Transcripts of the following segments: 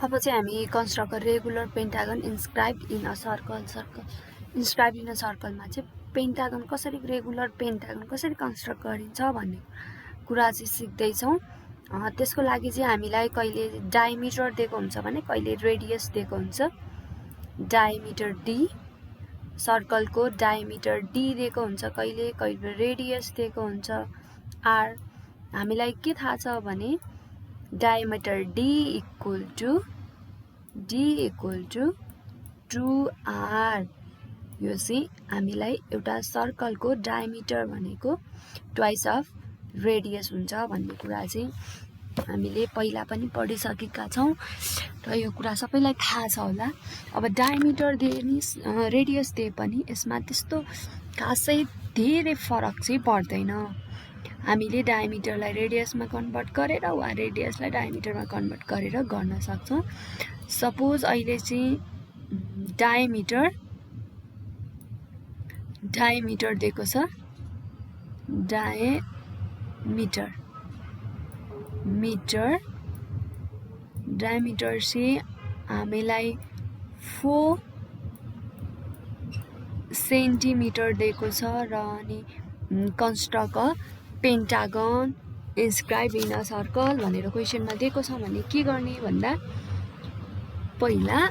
अब चाहिँ हामी construct regular pentagon inscribed in a सर्कलमा चाहिँ पेन्टागन कसरी रेगुलर पेन्टागन कसरी कन्स्ट्रक्ट गरिन्छ भन्ने कुरा चाहिँ सिक्दैछौँ। त्यसको लागि चाहिँ हामीलाई कहिले डायमिटर दिएको हुन्छ भने कहिले रेडियस दिएको हुन्छ। डायमिटर डी, सर्कलको डायमिटर डी दिएको हुन्छ, कहिले कहिले रेडियस दिएको हुन्छ आर। हामीलाई के थाहा छ भने diameter D equal to 2r। यो चाहिँ हामीलाई एउटा सर्कलको डायमिटर भनेको ट्वाइस अफ रेडियस हुन्छ भन्ने कुरा चाहिँ हामीले पहिला पनि पढिसकेका छौँ र यो कुरा सबैलाई थाहा छ होला। अब डायमिटर दिए नि रेडियस दिए पनि यसमा त्यस्तो खासै धेरै फरक चाहिँ पर्दैन। हामीले डायमिटरलाई रेडियसमा कन्भर्ट गरेर वा रेडियसलाई डायमिटरमा कन्भर्ट गरेर गर्न सक्छौँ। सपोज अहिले चाहिँ डायमिटर दिएको छ, डायमिटर चाहिँ हामीलाई 4 सेन्टिमिटर दिएको छ र अनि construct a pentagon inscribe in a circle भनेर क्वेसनमा दिएको छ भने के गर्ने भन्दा पहिला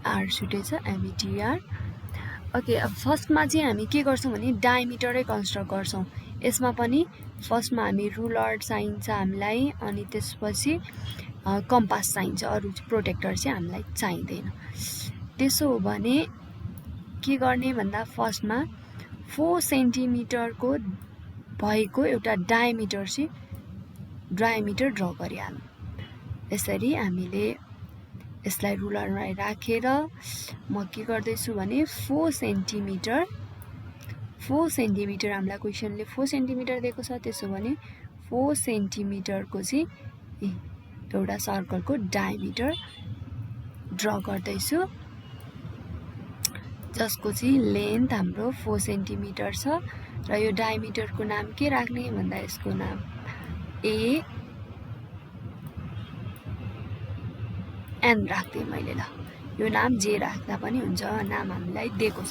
आर छुटेछ एमइटिआर। ओके, अब फर्स्टमा चाहिँ हामी के गर्छौँ भने डायमिटरै कन्स्ट्रक्ट गर्छौँ। यसमा पनि फर्स्टमा हामी रुलर चाहिन्छ हामीलाई, अनि त्यसपछि कम्पास चाहिन्छ, अरू प्रोटेक्टर चाहिँ हामीलाई चाहिँदैन। त्यसो हो भने के गर्ने भन्दा फर्स्टमा 4 सेन्टिमिटरको भएको एउटा डायमिटर ड्र गरिहालौँ। यसरी हामीले यसलाई रुलरमा राखेर म के गर्दैछु भने 4 सेन्टिमिटर हामीलाई क्वेसनले 4 सेन्टिमिटर दिएको छ। त्यसो भने 4 सेन्टिमिटरको चाहिँ एउटा सर्कलको डायमिटर ड्र गर्दैछु, जसको चाहिँ लेन्थ हाम्रो 4 सेन्टिमिटर छ र यो डायमिटरको नाम के राख्ने भन्दा यसको नाम एन राख्दिएँ मैले। ल, यो नाम जे राख्दा पनि हुन्छ, नाम हामीलाई दिएको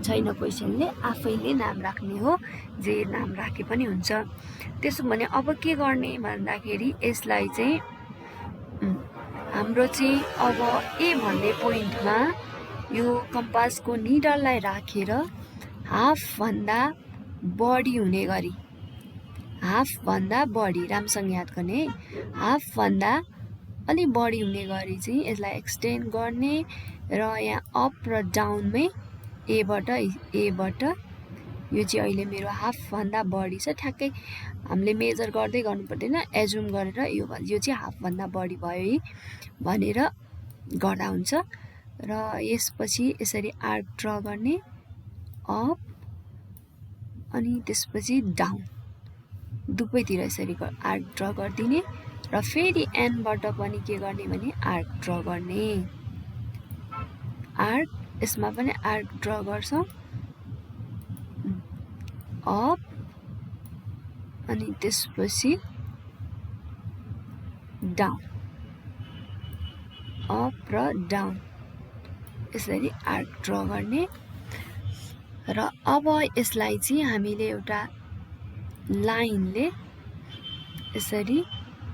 छैन क्वेसनले, आफैले नाम राख्ने हो, जे नाम राखे पनि हुन्छ। त्यसो भने अब के गर्ने भन्दाखेरि यसलाई चाहिँ हाम्रो चाहिँ अब ए भन्ने पोइन्टमा यो कम्पासको निडललाई राखेर हाफभन्दा बढी हुने गरी, हाफभन्दा बढी, राम्रोसँग याद गर्ने, हाफभन्दा अलि बढी हुने गरी चाहिँ यसलाई एक्सटेन्ड गर्ने र यहाँ अप र डाउनमै एबाट यो चाहिँ अहिले मेरो हाफभन्दा बढी छ। ठ्याक्कै हामीले मेजर गर्दै गर्नु पर्दैन, एजुम गरेर यो चाहिँ हाफभन्दा बढी भयो है भनेर गर्दा हुन्छ। र यसपछि यसरी आर्क ड्र गर्ने, अप अनि त्यसपछि डाउन, दुवैतिर यसरी आर्क ड्र गरिदिने र फेरि एनबाट पनि के गर्ने भने आर्क ड्र गर्ने। आर्क, यसमा पनि आर्क ड्र गर्छौँ, अप अनि त्यसपछि डाउन, अप र डाउन, यसरी आर्क ड्र गर्ने। र अब यसलाई चाहिँ हामीले एउटा लाइनले यसरी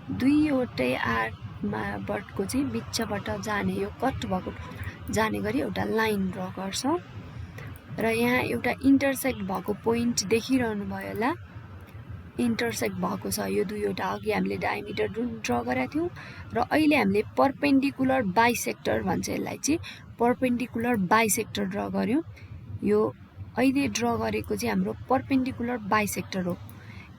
दुईवटै आर्कमाबटको चाहिँ बिचबाट जाने, यो कट भएको जाने गरी एउटा लाइन ड्र गर्छौँ। र यहाँ एउटा इन्टरसेक्ट भएको पोइन्ट देखिरहनु भयो होला, इन्टरसेक्ट भएको छ यो दुईवटा। अघि हामीले डायमिटर ड्र गरेका थियौँ र अहिले हामीले पर्पेन्डिकुलर बाइसेक्टर भन्छ यसलाई चाहिँ, पर्पेन्डिकुलर बाइसेक्टर ड्र गर्यौँ। यो अहिले ड्र गरेको चाहिँ हाम्रो पर्पेन्डिकुलर बाइसेक्टर हो,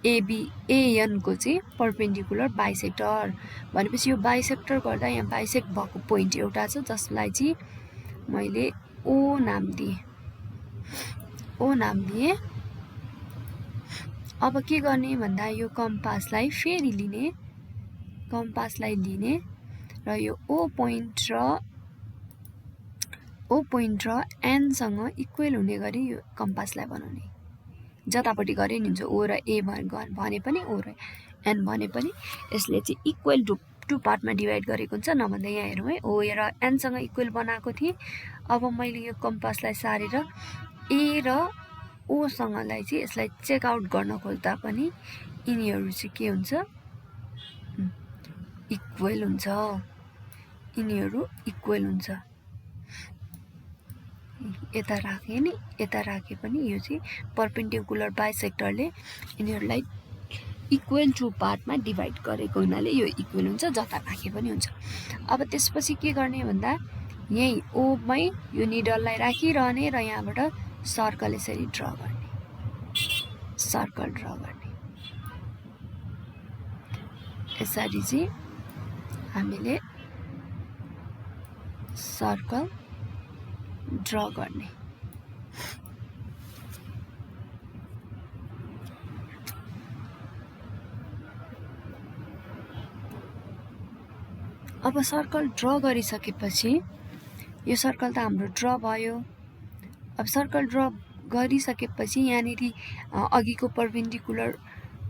एएनको चाहिँ पर्पेन्डिकुलर बाइसेक्टर भनेपछि यो बाइसेक्टर गर्दा यहाँ बाइसेक्ट भएको पोइन्ट एउटा छ, जसलाई चाहिँ मैले ओ नाम दिएँ। अब के गर्ने भन्दा यो कम्पासलाई फेरि लिने, र यो ओ पोइन्ट र एनसँग इक्वल हुने गरी यो कम्पासलाई बनाउने। जतापट्टि गरे नि हुन्छ, ओ र ए भने पनि ओ र एन भने पनि यसले चाहिँ इक्वल टु टु पार्टमा डिभाइड गरेको हुन्छ नभन्दा यहाँ हेरौँ है। हो हेर एनसँग इक्वल बनाएको थिएँ। अब मैले यो कम्पासलाई सारेर ए र ओसँगलाई चाहिँ यसलाई चेकआउट गर्न खोज्दा पनि यिनीहरू चाहिँ के हुन्छ, इक्वल हुन्छ। यिनीहरू इक्वल हुन्छ। यता राखेँ नि, यता राखे पनि यो चाहिँ परपेन्डिकुलर बाइसेक्टरले यिनीहरूलाई इक्वल टु पार्टमा डिभाइड गरेको हुनाले यो इक्वल हुन्छ, जता राखे पनि हुन्छ। अब त्यसपछि के गर्ने भन्दा यही ओमै यो निडललाई राखिरहने र यहाँबाट सर्कल यसरी ड्र गर्ने, सर्कल ड्र गर्ने। यसरी चाहिँ हामीले सर्कल ड्र गर्ने। अब सर्कल ड्र गरिसकेपछि यो सर्कल त हाम्रो ड्र भयो। अब सर्कल ड्र गरिसकेपछि यहाँनिर अघिको परपेन्डिकुलर,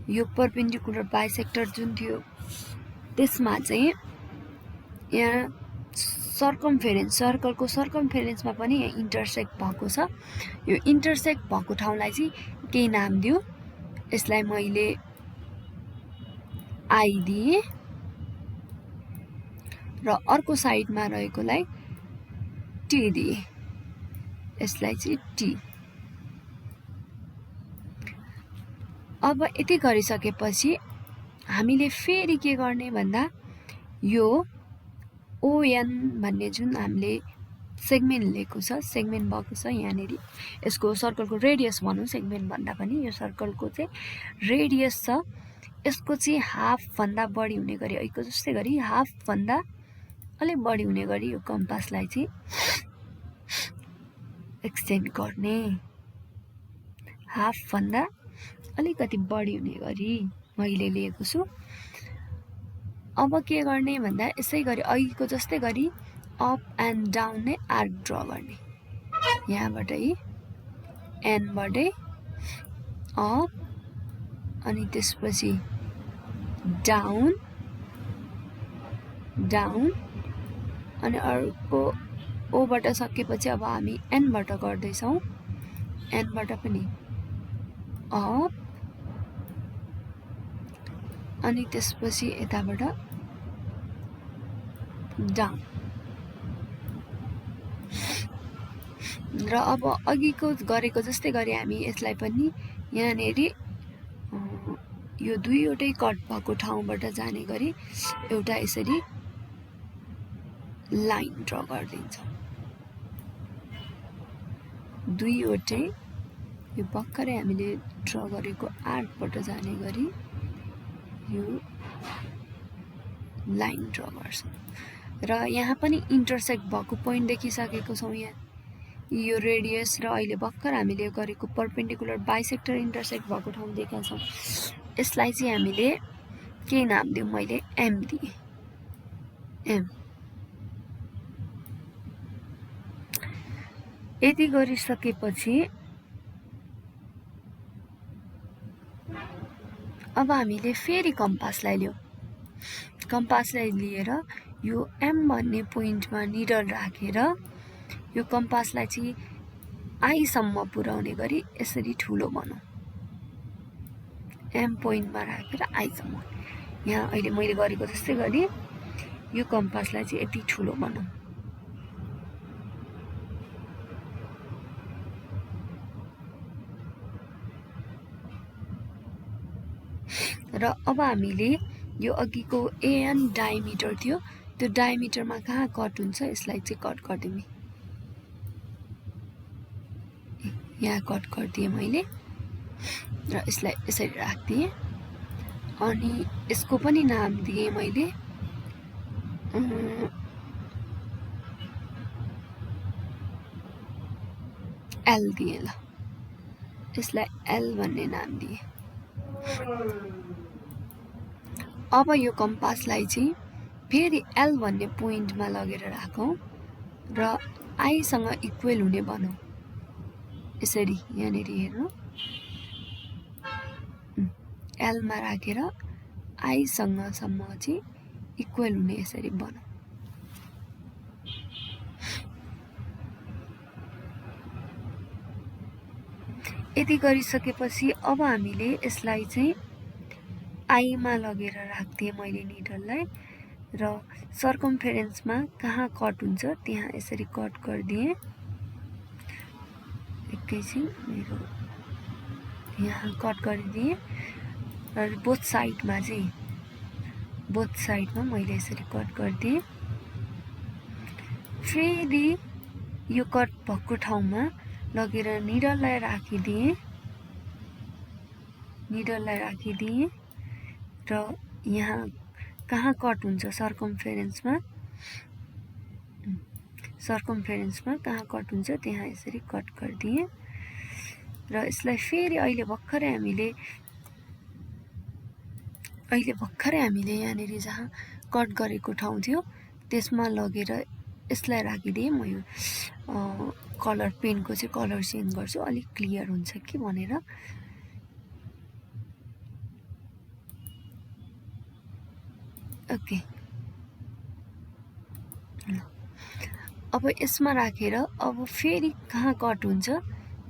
यो परपेन्डिकुलर बाइसेक्टर जुन थियो त्यसमा चाहिँ यहाँ सर्कमफेरेन्स, सर्कलको सर्कमफेरेन्समा पनि यहाँ इन्टरसेक्ट भएको छ। यो इन्टरसेक्ट भएको ठाउँलाई चाहिँ केही नाम दियो। यसलाई मैले आई दिएँ र अर्को साइडमा रहेकोलाई टी दिएँ। यसलाई चाहिँ टी। अब यति गरिसकेपछि हामीले फेरि के गर्ने भन्दा यो ओएन भन्ने जुन हामीले सेगमेन्ट लिएको छ, सेगमेन्ट भएको छ यहाँनिर, यसको सर्कलको रेडियस भनौँ, सेगमेन्ट भन्दा पनि यो सर्कलको चाहिँ रेडियस छ। यसको चाहिँ हाफभन्दा बढी हुने गरी, अहिलेको जस्तै गरी हाफभन्दा अलिक बढी हुने गरी यो कम्पासलाई चाहिँ एक्सटेन्ड गर्ने, हाफभन्दा अलिकति बढी हुने गरी मैले लिएको छु। अब के गर्ने भन्दा यसै गरी अघिको जस्तै गरी अप एन्ड डाउन नै आर्क ड्र गर्ने। यहाँबाटै एनबाटै अप अनि त्यसपछि डाउन, डाउन अनि अर्को ओबाट सकेपछि अब हामी एनबाट गर्दैछौँ। एनबाट पनि अप अनि त्यसपछि यताबाट डाउन। र अब अघिको गरेको जस्तै गरी हामी यसलाई पनि यहाँनिर यो दुईवटै कट भएको ठाउँबाट जाने गरी एउटा यसरी लाइन ड्र गरिदिन्छौँ। दुईवटै यो भर्खरै हामीले ड्र गरेको आर्कबाट जाने गरी यो लाइन ड्र गर्छौँ। र यहाँ पनि इन्टरसेक्ट भएको पोइन्ट देखिसकेको छौँ। यहाँ यो रेडियस र अहिले भर्खर हामीले गरेको परपेन्डिकुलर बाइसेक्टर इन्टरसेक्ट भएको ठाउँ देखेका छौँ। यसलाई चाहिँ हामीले के नाम दिउँ, मैले एम दिएँ, एम। यति गरिसकेपछि अब हामीले फेरि कम्पासलाई लियौँ। कम्पासलाई लिएर यो एम भन्ने पोइन्टमा निडल राखेर यो कम्पासलाई चाहिँ आईसम्म पुर्याउने गरी यसरी ठुलो बनाऊ। एम पोइन्टमा राखेर आईसम्म। यहाँ अहिले मैले गरेको जस्तै गरी यो कम्पासलाई चाहिँ यति ठुलो बनाऊ। र अब हामीले यो अघिको एएन डायमिटर थियो, त्यो डायमिटरमा कहाँ कट हुन्छ यसलाई चाहिँ कट गरिदिउँ। यहाँ कट गरिदिएँ मैले र यसलाई यसरी राखिदिएँ। अनि यसको पनि नाम दिएँ मैले एल दिएँ। ल यसलाई एल भन्ने नाम दिएँ। अब यो कम्पासलाई चाहिँ फेरि एल भन्ने पोइन्टमा लगेर राखौँ र आईसँग इक्वल हुने बनाऊ। यसरी यहाँनिर हेर्नु, एलमा राखेर आईसँग सम्म चाहिँ इक्वल हुने यसरी बनाऊ। यति गरिसकेपछि अब हामीले यसलाई चाहिँ आईमा लगेर राख्दिएँ मैले निडललाई र सर्कमफेरेन्समा कहाँ कट हुन्छ त्यहाँ यसरी कट गरिदिएँ। एकैछिन मेरो यहाँ कट गरिदिएँ र बोथ साइडमा मैले यसरी कट गरिदिएँ। फेरि यो कट भएको ठाउँमा लगेर निडललाई राखिदिएँ र यहाँ कहाँ कट हुन्छ सर्कमफेरेन्समा कहाँ कट हुन्छ त्यहाँ यसरी कट गरिदिएँ र यसलाई फेरि अहिले भर्खरै हामीले यहाँनिर जहाँ कट गरेको ठाउँ थियो त्यसमा लगेर यसलाई राखिदिएँ। म यो कलर पेनको चाहिँ कलर चेन्ज गर्छु अलिक क्लियर हुन्छ कि भनेर। ओके, अब यसमा राखेर अब फेरि कहाँ कट हुन्छ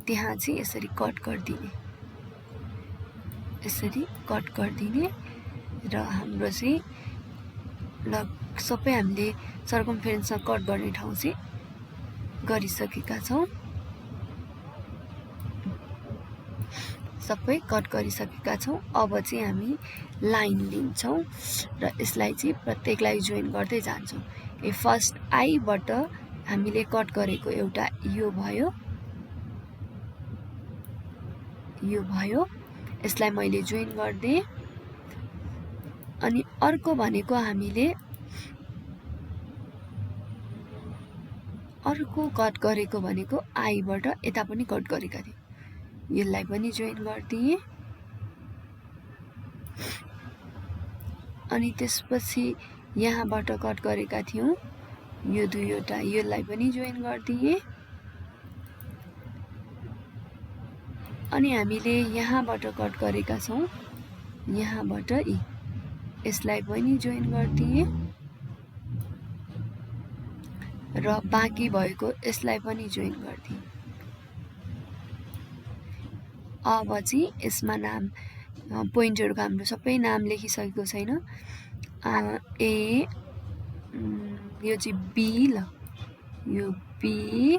त्यहाँ चाहिँ यसरी कट गरिदिने र हाम्रो चाहिँ सबै हामीले सर्कमफेरेन्समा कट गर्ने ठाउँ चाहिँ गरिसकेका छौँ। सबै कट गरिसकेका छौँ। अब चाहिँ हामी लाइन लिन्छौँ र यसलाई चाहिँ प्रत्येकलाई जोइन गर्दै जान्छौँ। फर्स्ट आईबाट हामीले कट गरेको एउटा यो भयो, यसलाई मैले जोइन गरिदिएँ। अनि अर्को भनेको हामीले अर्को कट गरेको भनेको आईबाट यता पनि कट गरेका थियौँ, यसलाई पनि जोइन गरिदिएँ। अनि त्यसपछि यहाँबाट कट गरेका थियौँ यो दुईवटा, यसलाई पनि जोइन गरिदिएँ। अनि हामीले यहाँबाट कट गरेका छौँ, यहाँबाट यसलाई पनि जोइन गरिदिएँ र बाँकी भएको यसलाई पनि जोइन गरिदिएँ। अब चाहिँ यसमा नाम पोइन्टहरूको हाम्रो सबै नाम लेखिसकेको छैन। यो चाहिँ बी, यो बी,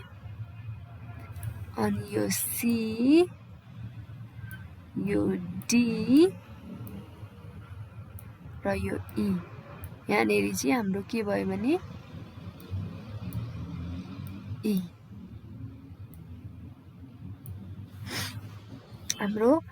अनि यो सी, यो डी र यो ई। यहाँनिर चाहिँ हाम्रो के भयो भने ई। हाम्रो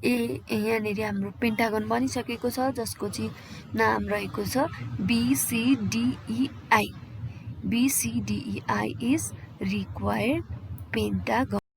यहाँनिर हाम्रो पेन्टागन बनिसकेको छ जसको चाहिँ नाम रहेको छ BCDEI। BCDEI is required Pentagon.